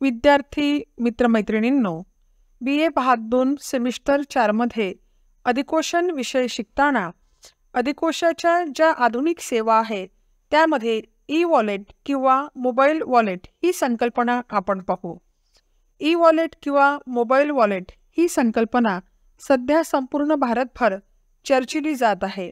विद्यार्थी मित्रमैत्रिणींनो, BA भाग 2 semester 4 मध्ये अधिकोषण विषय शिकताना अधिकोषाच्या ज्या आधुनिक सेवा आहेत त्यामध्ये ई वॉलेट किंवा मोबाईल वॉलेट ही संकल्पना आपण पाहू। ई वॉलेट किंवा मोबाईल वॉलेट ही संकल्पना सध्या संपूर्ण भारतभर चर्चिली जात आहे।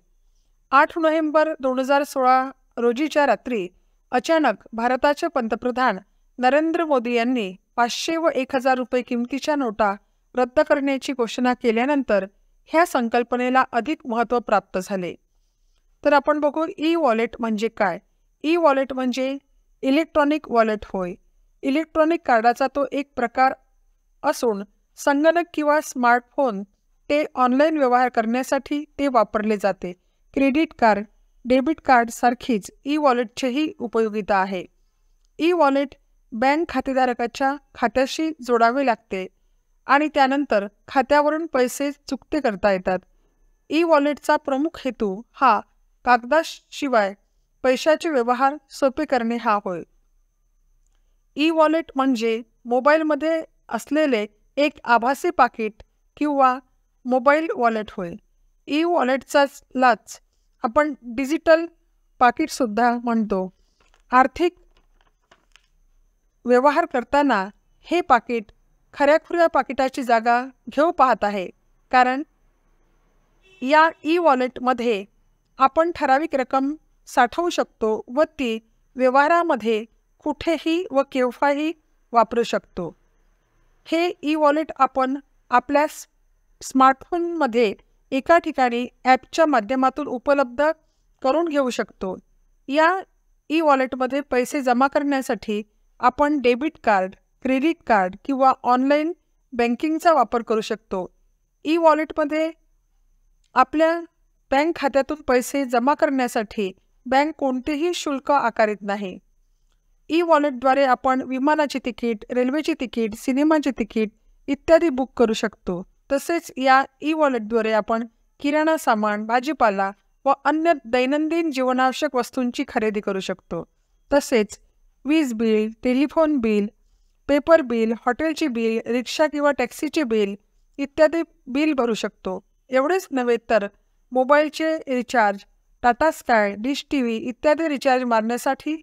8 नोव्हेंबर 2016 रोजीच्या रात्री अचानक भारताचे पंतप्रधान नरेंद्र मोदी यांनी 500 व 1000 रुपये किमतीच्या नोटा रद्द करण्याची घोषणा केल्यानंतर ह्या संकल्पनेला अधिक महत्त्व प्राप्त झाले। तर आपण बघू ई वॉलेट म्हणजे काय। ई वॉलेट म्हणजे इलेक्ट्रॉनिक वॉलेट होय। इलेक्ट्रॉनिक कार्डाचा तो एक प्रकार असून संगणक किंवा स्मार्टफोन ते ऑनलाईन व्यवहार करण्यासाठी ते वापरले जाते। क्रेडिट कार्ड, डेबिट कार्ड सारखीच ई वॉलेटचीही उपयोगिता आहे। ई वॉलेट बँक खातेधारकाच्या खात्याशी जोडावे लागते आणि त्यानंतर खात्यावरून पैसे चुकते करता येतात। ई वॉलेटचा प्रमुख हेतू हा कागदाशिवाय पैशाचे व्यवहार सोपे करणे हा होय। ई वॉलेट म्हणजे मोबाईलमध्ये असलेले एक आभासी पाकिट किंवा मोबाईल वॉलेट होय। ई वॉलेटचाच आपण डिजिटल पाकिट सुद्धा म्हणतो। आर्थिक व्यवहार करताना हे पाकिट खऱ्याखुऱ्या पाकिटाची जागा घेऊ पाहत आहे, कारण या ई वॉलेटमध्ये आपण ठराविक रक्कम साठवू शकतो व ती व्यवहारामध्ये कुठेही व केव्हाही वापरू शकतो। हे ई वॉलेट आपण आपल्या स्मार्टफोनमध्ये एका ठिकाणी ॲपच्या माध्यमातून उपलब्ध करून घेऊ शकतो। या ई वॉलेटमध्ये पैसे जमा करण्यासाठी आपण डेबिट कार्ड, क्रेडिट कार्ड किंवा ऑनलाईन बँकिंगचा वापर करू शकतो। ई वॉलेटमध्ये आपल्या बँक खात्यातून पैसे जमा करण्यासाठी बँक कोणतेही शुल्क आकारित नाही। ई वॉलेटद्वारे आपण विमानाची तिकीट, रेल्वेची तिकीट, सिनेमाची तिकीट इत्यादी बुक करू शकतो। तसेच या ई वॉलेटद्वारे आपण किराणा सामान, भाजीपाला व अन्य दैनंदिन जीवनावश्यक वस्तूंची खरेदी करू शकतो। तसेच वीज bill, telephone bill, paper bill, हॉटेलची बिल, रिक्षा किंवा टॅक्सीचे बिल इत्यादी बिल भरू शकतो। एवढेच नव्हे तर मोबाईलचे recharge, Tata sky, dish TV इत्यादी रिचार्ज मारण्यासाठी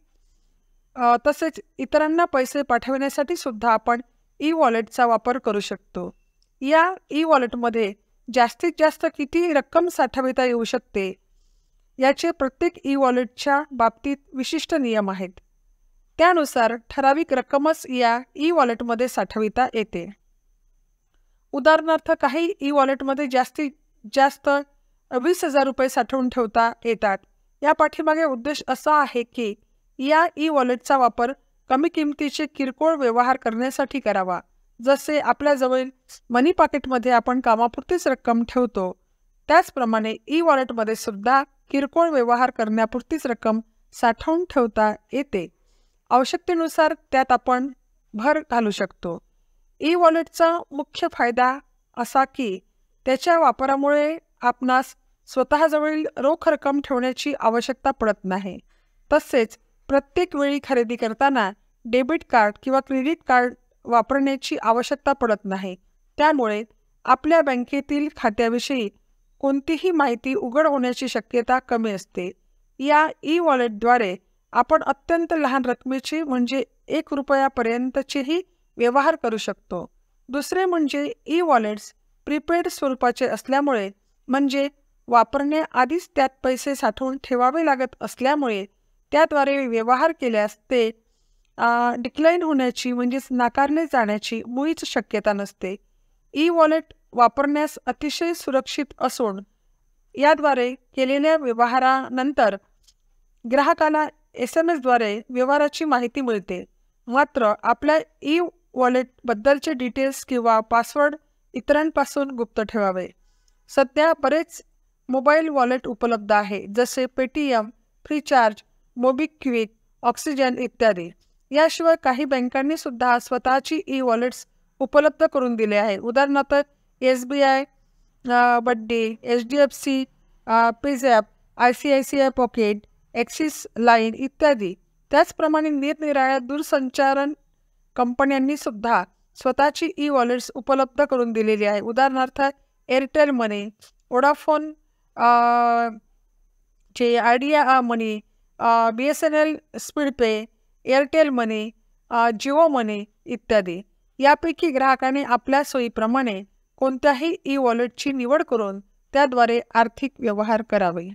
तसेच इतरांना पैसे पाठवण्यासाठी सुद्धा आपण ई वॉलेटचा वापर करू शकतो। या ई वॉलेटमध्ये जास्तीत जास्त किती रक्कम साठवता येऊ शकते याचे प्रत्येक ई वॉलेटच्या बाबतीत विशिष्ट नियम आहेत। त्यानुसार ठराविक रक्कमच या ई वॉलेटमध्ये साठविता येते। उदाहरणार्थ काही ई वॉलेटमध्ये जास्तीत जास्त 20,000 रुपये साठवून ठेवता येतात। या पाठीमागे उद्देश असा आहे की या ई वॉलेटचा वापर कमी किमतीचे किरकोळ व्यवहार करण्यासाठी करावा। जसे आपल्याजवळ मनी पॉकेटमध्ये आपण कामापुरतीच रक्कम ठेवतो, त्याचप्रमाणे ई वॉलेटमध्ये सुद्धा किरकोळ व्यवहार करण्यापुरतीच रक्कम साठवून ठेवता येते। आवश्यकतेनुसार त्यात आपण भर घालू शकतो। ई वॉलेटचा मुख्य फायदा असा की त्याच्या वापरामुळे आपणास स्वतःजवळ रोख रक्कम ठेवण्याची आवश्यकता पडत नाही। तसेच प्रत्येक वेळी खरेदी करताना डेबिट कार्ड किंवा क्रेडिट कार्ड वापरण्याची आवश्यकता पडत नाही। त्यामुळे आपल्या बँकेतील खात्याविषयी कोणतीही माहिती उघड होण्याची शक्यता कमी असते। या ई वॉलेटद्वारे आपण अत्यंत लहान रकमेची म्हणजे 1 रुपयापर्यंतचेही व्यवहार करू शकतो। दुसरे म्हणजे ई वॉलेट्स प्रीपेड स्वरूपाचे असल्यामुळे म्हणजे वापरण्याआधीच त्यात पैसे साठवून ठेवावे लागत असल्यामुळे त्याद्वारे व्यवहार केल्यास ते डिक्लाइन होण्याची म्हणजेच नाकारले जाण्याची मुळीच शक्यता नसते। ई वॉलेट वापरण्यास अतिशय सुरक्षित असून याद्वारे केलेल्या व्यवहारानंतर ग्राहकाला SMS द्वारे व्यवहाराची माहिती मिळते। मात्र आपल्या ई वॉलेटबद्दलचे डिटेल्स किंवा पासवर्ड इतरांपासून गुप्त ठेवावे। सध्या बरेच मोबाईल वॉलेट उपलब्ध आहे, जसे पेटीएम, फ्रीचार्ज, मोबिक्विक, ऑक्सिजन इत्यादी। याशिवाय काही बँकांनी सुद्धा स्वतःची ई वॉलेट्स उपलब्ध करून दिले आहे। उदाहरणार्थ SBI, birthday, HDFC, PayZapp, ICICI pocket, axis line इत्यादी। त्याचप्रमाणे निरनिराळ्या दूरसंचारण कंपन्यांनी सुद्धा स्वतःची ई वॉलेट्स उपलब्ध करून दिलेली आहे. उदाहरणार्थ एअरटेल मनी, वोडाफोन, जे आयडिया मनी, BSNL स्पीड पे, एअरटेल मनी, जिओ मनी इत्यादी. यापैकी ग्राहकाने आपल्या सोयीप्रमाणे कोणत्याही ई वॉलेटची निवड करून त्याद्वारे आर्थिक व्यवहार करावे.